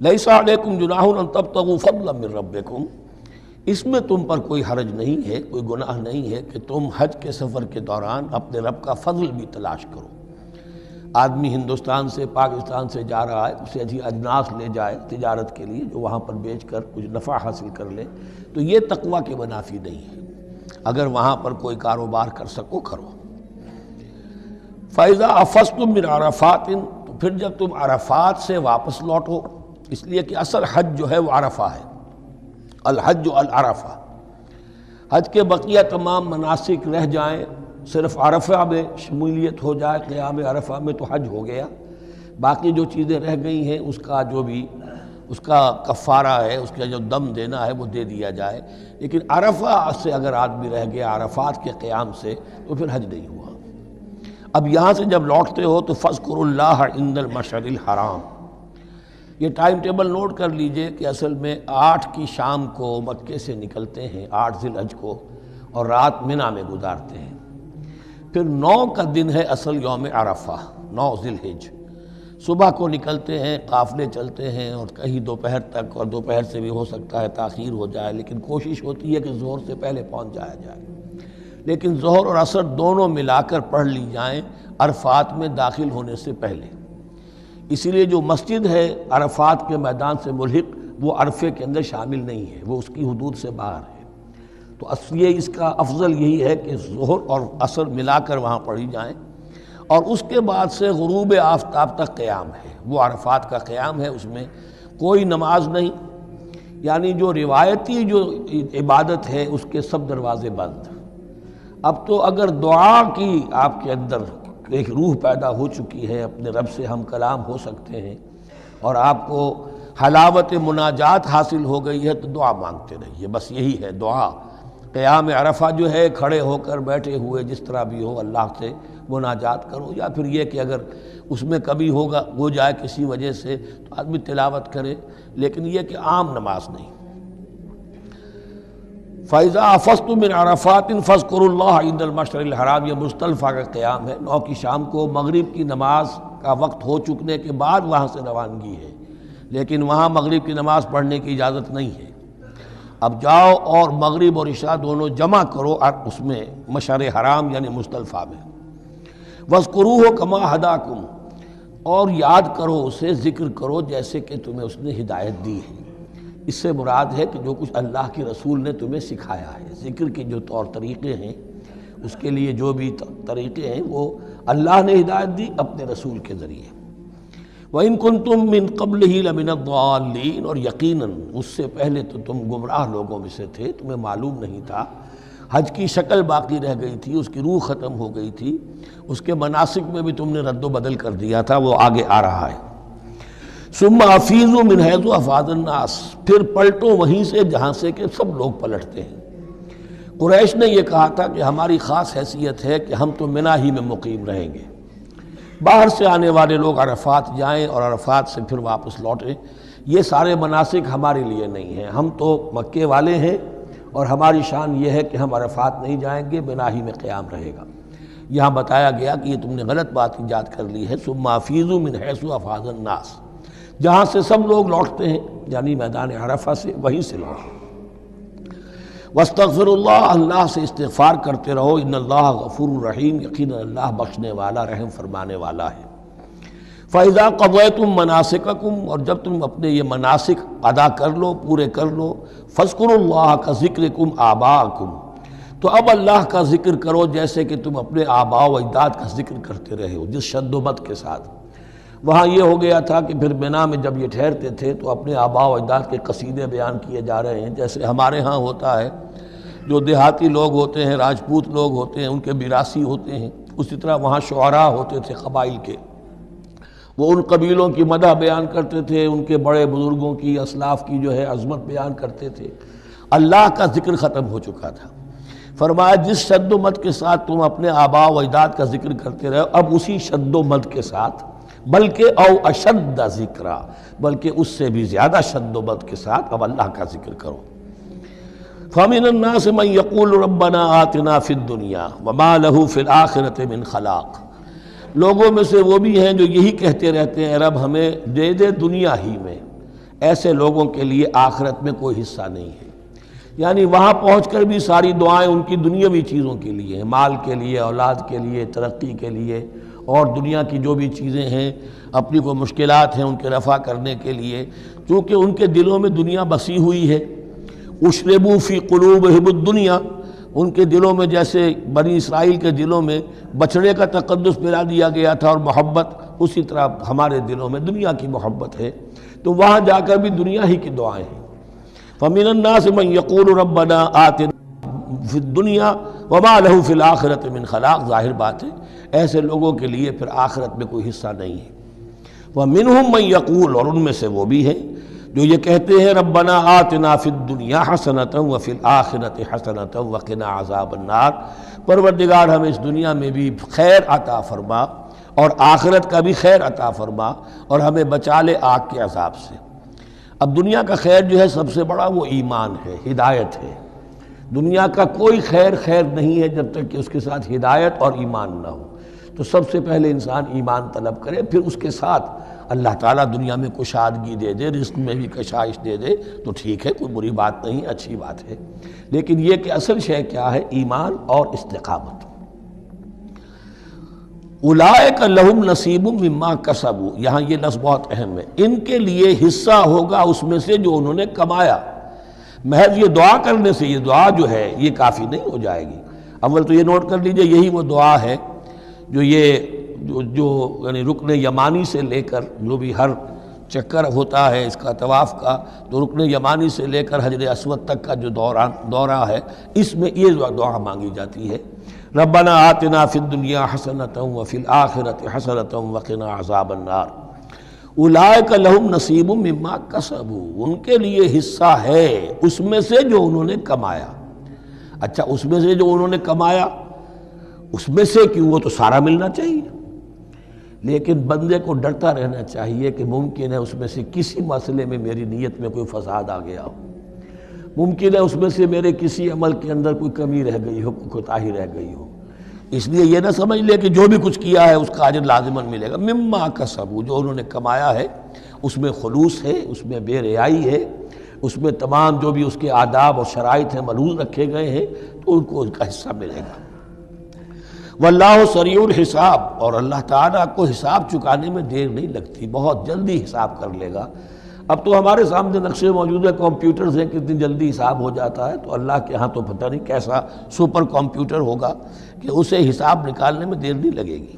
لیس علیکم جناح ان تبتغوا فضلا من ربکم، اس میں تم پر کوئی حرج نہیں ہے، کوئی گناہ نہیں ہے کہ تم حج کے سفر کے دوران اپنے رب کا فضل بھی تلاش کرو۔ آدمی ہندوستان سے پاکستان سے جا رہا ہے، اسے اچھی اجناس لے جائے تجارت کے لیے، جو وہاں پر بیچ کر کچھ نفع حاصل کر لے، تو یہ تقویٰ کے منافی نہیں ہے۔ اگر وہاں پر کوئی کاروبار کر سکو کرو۔ فَإِذَا أَفَضْتُم مِّنْ عَرَفَاتٍ، تو پھر جب تم عرفات سے واپس لوٹو، اس لیے کہ اصل حج جو ہے وہ عرفہ ہے، الحج العرفہ۔ حج کے بقیہ تمام مناسک رہ جائیں، صرف عرفہ میں شمولیت ہو جائے، قیام عرفہ میں تو حج ہو گیا، باقی جو چیزیں رہ گئی ہیں اس کا جو بھی اس کا کفارہ ہے، اس کا جو دم دینا ہے وہ دے دیا جائے۔ لیکن عرفہ سے اگر آدمی رہ گیا عرفات کے قیام سے تو پھر حج نہیں ہوا۔ اب یہاں سے جب لوٹتے ہو تو فاذکروا اللہ عند المشعر الحرام، یہ ٹائم ٹیبل نوٹ کر لیجئے کہ اصل میں 8 کی شام کو مکے سے نکلتے ہیں 8 ذی الحج کو، اور رات منی میں گزارتے ہیں۔ پھر 9 کا دن ہے اصل یوم عرفہ، 9 ذی الحج۔ صبح کو نکلتے ہیں، قافلے چلتے ہیں، اور کہیں دوپہر تک، اور دوپہر سے بھی ہو سکتا ہے تاخیر ہو جائے، لیکن کوشش ہوتی ہے کہ ظہر سے پہلے پہنچ جایا جائے۔ لیکن ظہر اور عصر دونوں ملا کر پڑھ لی جائیں عرفات میں داخل ہونے سے پہلے۔ اسی لیے جو مسجد ہے عرفات کے میدان سے ملحق، وہ عرفے کے اندر شامل نہیں ہے، وہ اس کی حدود سے باہر ہے۔ تو اصلی اس کا افضل یہی ہے کہ ظہر اور عصر ملا کر وہاں پڑھی جائیں، اور اس کے بعد سے غروب آفتاب تک قیام ہے، وہ عرفات کا قیام ہے، اس میں کوئی نماز نہیں، یعنی جو روایتی جو عبادت ہے اس کے سب دروازے بند۔ اب تو اگر دعا کی آپ کے اندر ایک روح پیدا ہو چکی ہے، اپنے رب سے ہم کلام ہو سکتے ہیں، اور آپ کو حلاوت مناجات حاصل ہو گئی ہے، تو دعا مانگتے رہیے، بس یہی ہے دعا۔ قیام عرفہ جو ہے کھڑے ہو کر بیٹھے ہوئے جس طرح بھی ہو اللہ سے مناجات کرو، یا پھر یہ کہ اگر اس میں کبھی ہو جائے کسی وجہ سے تو آدمی تلاوت کرے، لیکن یہ کہ عام نماز نہیں۔ فَإِذَا أَفَضْتُم مِّنْ عَرَفَاتٍ فاذكروا اللَّهَ عِندَ الْمَشْعَرِ الْحَرَامِ، یہ مزدلفہ کا قیام ہے۔ 9 کی شام کو مغرب کی نماز کا وقت ہو چکنے کے بعد وہاں سے روانگی ہے، لیکن وہاں مغرب کی نماز پڑھنے کی اجازت نہیں ہے۔ اب جاؤ اور مغرب اور عشاء دونوں جمع کرو اس میں مشعر حرام یعنی مزدلفہ میں۔ وَاذْكُرُوهُ كَمَا هَدَاكُمْ، اور یاد کرو اسے، ذکر کرو جیسے کہ تمہیں اس نے ہدایت دی ہے۔ اس سے مراد ہے کہ جو کچھ اللہ کے رسول نے تمہیں سکھایا ہے، ذکر کے جو طور طریقے ہیں، اس کے لیے جو بھی طریقے ہیں وہ اللہ نے ہدایت دی اپنے رسول کے ذریعے۔ وَإِن كُنتُم مِّن قَبْلِهِ لَمِنَ الضَّالِّينَ، اور یقیناً اس سے پہلے تو تم گمراہ لوگوں میں سے تھے، تمہیں معلوم نہیں تھا، حج کی شکل باقی رہ گئی تھی، اس کی روح ختم ہو گئی تھی، اس کے مناسک میں بھی تم نے رد و بدل کر دیا تھا، وہ آگے آ رہا ہے۔ ثم افیضوا من حیث افاض الناس، پھر پلٹو وہیں سے جہاں سے کہ سب لوگ پلٹتے ہیں۔ قریش نے یہ کہا تھا کہ ہماری خاص حیثیت ہے کہ ہم تو منی ہی میں مقیم رہیں گے، باہر سے آنے والے لوگ عرفات جائیں اور عرفات سے پھر واپس لوٹیں، یہ سارے مناسک ہمارے لیے نہیں ہیں، ہم تو مکے والے ہیں، اور ہماری شان یہ ہے کہ ہم عرفات نہیں جائیں گے، منی ہی میں قیام رہے گا۔ یہاں بتایا گیا کہ یہ تم نے غلط بات ایجاد کر لی ہے۔ ثم افیضوا من حیث افاض الناس، جہاں سے سب لوگ لوٹتے ہیں یعنی میدان عرفہ سے، وہیں سے لوٹیں۔ واستغفروا اللہ، اللہ سے استغفار کرتے رہو، ان اللہ غفور رحیم، یقیناً اللہ بخشنے والا رحم فرمانے والا ہے۔ فَإِذَا قَضَيْتُم مَّنَاسِكَكُمْ، اور جب تم اپنے یہ مناسک ادا کر لو، پورے کر لو، فاذکروا اللہ کذکرکم آباءکم، تو اب اللہ کا ذکر کرو جیسے کہ تم اپنے آباء و اجداد کا ذکر کرتے رہے ہو، جس شد و مد کے ساتھ۔ وہاں یہ ہو گیا تھا کہ پھر منی میں جب یہ ٹھہرتے تھے تو اپنے آباء و اجداد کے قصیدے بیان کیے جا رہے ہیں، جیسے ہمارے ہاں ہوتا ہے، جو دیہاتی لوگ ہوتے ہیں، راجپوت لوگ ہوتے ہیں، ان کے میراثی ہوتے ہیں، اسی طرح وہاں شعراء ہوتے تھے قبائل کے، وہ ان قبیلوں کی مدح بیان کرتے تھے، ان کے بڑے بزرگوں کی، اسلاف کی جو ہے عظمت بیان کرتے تھے۔ اللہ کا ذکر ختم ہو چکا تھا، فرمایا جس شد و مد کے ساتھ تم اپنے آباء و اجداد کا ذکر کرتے رہے، اب اسی شد و مد کے ساتھ، بلکہ او اشد ذکرہ، بلکہ اس سے بھی زیادہ شد و مد کے ساتھ اب اللہ کا ذکر کرو۔ فَمِنَ النَّاسِ مَن يَقُولُ رَبَّنَا آتِنَا فِي الدُّنْيَا وَمَا لَهُ فِي الْآخِرَةِ مِنْ خَلَاقٍ، لوگوں میں سے وہ بھی ہیں جو یہی کہتے رہتے ہیں رب ہمیں دے دے دنیا ہی میں، ایسے لوگوں کے لیے آخرت میں کوئی حصہ نہیں ہے۔ یعنی وہاں پہنچ کر بھی ساری دعائیں ان کی دنیاوی چیزوں کے لیے ہیں، مال کے لیے، اولاد کے لیے، ترقی کے لیے، اور دنیا کی جو بھی چیزیں ہیں، اپنی کوئی مشکلات ہیں ان کے رفع کرنے کے لیے، چونکہ ان کے دلوں میں دنیا بسی ہوئی ہے۔ اشربوا فی قلوبہم الدنیا، ان کے دلوں میں جیسے بنی اسرائیل کے دلوں میں بچڑے کا تقدس ملا دیا گیا تھا اور محبت، اسی طرح ہمارے دلوں میں دنیا کی محبت ہے، تو وہاں جا کر بھی دنیا ہی کی دعائیں ہیں۔ فَمِنَ النَّاسِ مَن يَقُولُ رَبَّنَا آتِنَا فِي الدُّنْيَا وَمَا لَهُ فِي الْآخِرَةِ مِنْ خَلَاقٍ، ظاہر بات ہے ایسے لوگوں کے لیے پھر آخرت میں کوئی حصہ نہیں ہے۔ وَمِنْهُم مَن يَقُولُ، اور ان میں سے وہ بھی ہیں جو یہ کہتے ہیں ربنا آتنا فی الدنیا حسنۃ وفی الآخرۃ حسنۃ وقنا عذاب النار، پروردگار ہمیں اس دنیا میں بھی خیر عطا فرما اور آخرت کا بھی خیر عطا فرما اور ہمیں بچا لے آگ کے عذاب سے۔ اب دنیا کا خیر جو ہے سب سے بڑا وہ ایمان ہے، ہدایت ہے۔ دنیا کا کوئی خیر نہیں ہے جب تک کہ اس کے ساتھ ہدایت اور ایمان نہ ہو۔ تو سب سے پہلے انسان ایمان طلب کرے، پھر اس کے ساتھ اللہ تعالیٰ دنیا میں کشادگی دے دے، رزق میں بھی کشائش دے دے تو ٹھیک ہے، کوئی بری بات نہیں، اچھی بات ہے۔ لیکن یہ کہ اصل شے کیا ہے؟ ایمان اور استقامت۔ اولئک لہم نصیب مما کسبوا، یہاں یہ لفظ بہت اہم ہے، ان کے لیے حصہ ہوگا اس میں سے جو انہوں نے کمایا۔ محض یہ دعا کرنے سے یہ دعا جو ہے یہ کافی نہیں ہو جائے گی۔ اول تو یہ نوٹ کر لیجئے، یہی وہ دعا ہے جو یعنی رکن یمانی سے لے کر، جو بھی ہر چکر ہوتا ہے اس کا طواف کا، تو رکن یمانی سے لے کر حجر اسود تک کا جو دورہ ہے، اس میں یہ دعا مانگی جاتی ہے، ربنا آتنا فی الدنیا حسنۃ وفی الآخرۃ حسنۃ وقنا عذاب النار۔ اولئک لہم نصیب مما کسبوا، ان کے لیے حصہ ہے اس میں سے جو انہوں نے کمایا۔ اچھا، اس میں سے جو انہوں نے کمایا، اس میں سے کیوں؟ وہ تو سارا ملنا چاہیے، لیکن بندے کو ڈرتا رہنا چاہیے کہ ممکن ہے اس میں سے کسی مسئلے میں میری نیت میں کوئی فساد آ گیا ہو، ممکن ہے اس میں سے میرے کسی عمل کے اندر کوئی کمی رہ گئی ہو، کوئی کوتاہی رہ گئی ہو۔ اس لیے یہ نہ سمجھ لے کہ جو بھی کچھ کیا ہے اس کا اجر لازماً ملے گا۔ مما کسبوا، جو انہوں نے کمایا ہے اس میں خلوص ہے، اس میں بے حیائی ہے، اس میں تمام جو بھی اس کے آداب اور شرائط ہیں ملحوظ رکھے گئے ہیں، تو ان کو ان کا حصہ ملے گا۔ واللہ سریع الحساب، اور اللہ تعالیٰ کو حساب چکانے میں دیر نہیں لگتی، بہت جلدی حساب کر لے گا۔ اب تو ہمارے سامنے نقشے موجود ہیں، کمپیوٹرز ہیں، کتنی جلدی حساب ہو جاتا ہے، تو اللہ کے ہاں تو پتہ نہیں کیسا سپر کمپیوٹر ہوگا کہ اسے حساب نکالنے میں دیر نہیں لگے گی۔